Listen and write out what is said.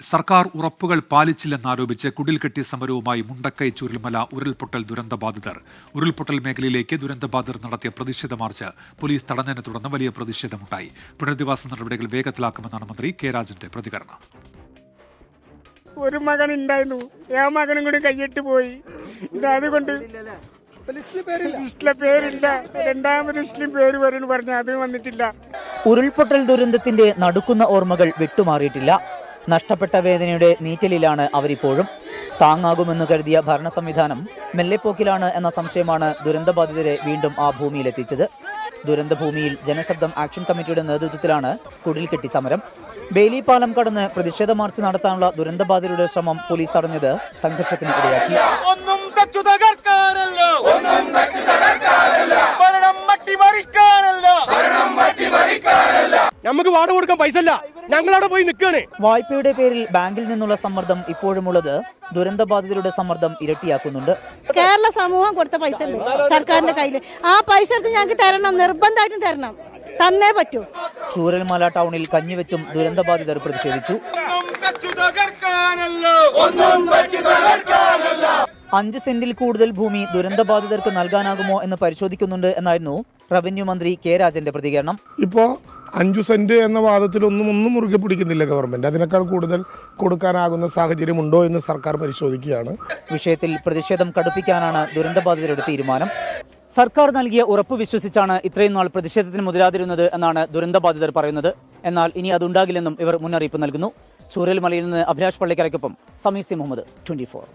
സർക്കാർ ഉറപ്പുകൾ പാലിച്ചില്ലെന്നാരോപിച്ച് കുടിൽകെട്ടി സമരവുമായി മുണ്ടക്കൈ ചൂരൽമല ഉരുൾപൊട്ടൽ ദുരന്തബാധിതർ. ഉരുൾപൊട്ടൽ മേഖലയിലേക്ക് ദുരന്തബാധിതർ നടത്തിയ പ്രതിഷേധ മാർച്ച് പോലീസ് തടഞ്ഞതിനെ തുടർന്ന് വലിയ പ്രതിഷേധമുണ്ടായി. പുനരധിവാസ നടപടികൾ വേഗത്തിലാക്കുമെന്നാണ് മന്ത്രി കെ രാജന്റെ പ്രതികരണം. ഒരു മകൻ ഉണ്ടായിരുന്നു, ആ മകനും കൂടി കൈയിട്ട് പോയി. അതുകൊണ്ട് പേരില്ല, രണ്ടാമത് മുസ്ലിം പേര് വരുന്നു പറഞ്ഞ അത് വന്നിട്ടില്ല. ഉരുൾപൊട്ടൽ ദുരന്തത്തിന്റെ നടുക്കുന്ന ഓർമ്മകൾ വിട്ടുമാറിയിട്ടില്ല. നഷ്ടപ്പെട്ട വേദനയുടെ നീറ്റലിലാണ് അവരിപ്പോഴും. താങ്ങാകുമെന്ന് കരുതിയ ഭരണ സംവിധാനം മെല്ലെപ്പോക്കിലാണ് എന്ന സംശയമാണ് ദുരന്തബാധിതരെ വീണ്ടും ആ ഭൂമിയിലെത്തിച്ചത്. ദുരന്തഭൂമിയിൽ ജനശബ്ദം ആക്ഷൻ കമ്മിറ്റിയുടെ നേതൃത്വത്തിലാണ് കുടിൽകെട്ടി സമരം. ബെയിലി പാലം കടന്ന് പ്രതിഷേധ മാർച്ച് നടത്താനുള്ള ദുരന്തബാധിതരുടെ ശ്രമം പോലീസ് തടഞ്ഞത് സംഘർഷത്തിന് ഇടയാക്കി. നമുക്ക് വാടക കൊടുക്കാൻ പൈസ ഇല്ല, ഞങ്ങളവിടെ പോയി നിൽക്കുകയാണ്. വായ്പയുടെ പേരിൽ ബാങ്കിൽ നിന്നുള്ള സമ്മർദ്ദം ഇപ്പോഴുമുള്ളത് ദുരന്തബാധിതരുടെ സമ്മർദ്ദം ഇരട്ടിയാക്കുന്നുണ്ട്. കേരള സമൂഹം കൊടുത്ത പൈസ സർക്കാരിന്റെ കയ്യിൽ, ആ പൈസ എടുത്ത് ഞങ്ങൾക്ക് തരണം, നിർബന്ധമായിട്ടും തരണം, തന്നേ പറ്റൂ. ചൂരൽമല ടൗണിൽ കഞ്ഞിവെച്ചും ദുരന്തബാധിതർ പ്രതിഷേധിച്ചു. 5 സെന്റിൽ കൂടുതൽ ഭൂമി ദുരന്തബാധിതർക്ക് നൽകാനാകുമോ എന്ന് പരിശോധിക്കുന്നുണ്ട് എന്നായിരുന്നു റവന്യൂ മന്ത്രി കെ രാജന്റെ പ്രതികരണം. ഇപ്പോൾ 5 സെന്റ് എന്ന വാദത്തിലൊന്നും മുറുകെ പിടിക്കുന്നില്ല ഗവൺമെന്റ്. അതിനേക്കാൾ കൂടുതൽ കൊടുക്കാനാകുന്ന സാഹചര്യം ഉണ്ടോ എന്ന് സർക്കാർ പരിശോധിക്കുകയാണ്. വിഷയത്തിൽ പ്രതിഷേധം കടുപ്പിക്കാനാണ് ദുരന്തബാധിതരുടെ തീരുമാനം. സർക്കാർ നൽകിയ ഉറപ്പ് വിശ്വസിച്ചാണ് ഇത്രയും നാൾ പ്രതിഷേധത്തിന് മുതിരാതിരുന്നത് എന്നാണ് ദുരന്തബാധിതർ പറയുന്നത്. എന്നാൽ ഇനി അതുണ്ടാകില്ലെന്നും ഇവർ മുന്നറിയിപ്പ് നൽകുന്നു. ചൂരൽമലയിൽ നിന്ന് അഭിലാഷ് പള്ളിക്കരയ്ക്കൊപ്പം സമീർ സി മുഹമ്മദ്, 24.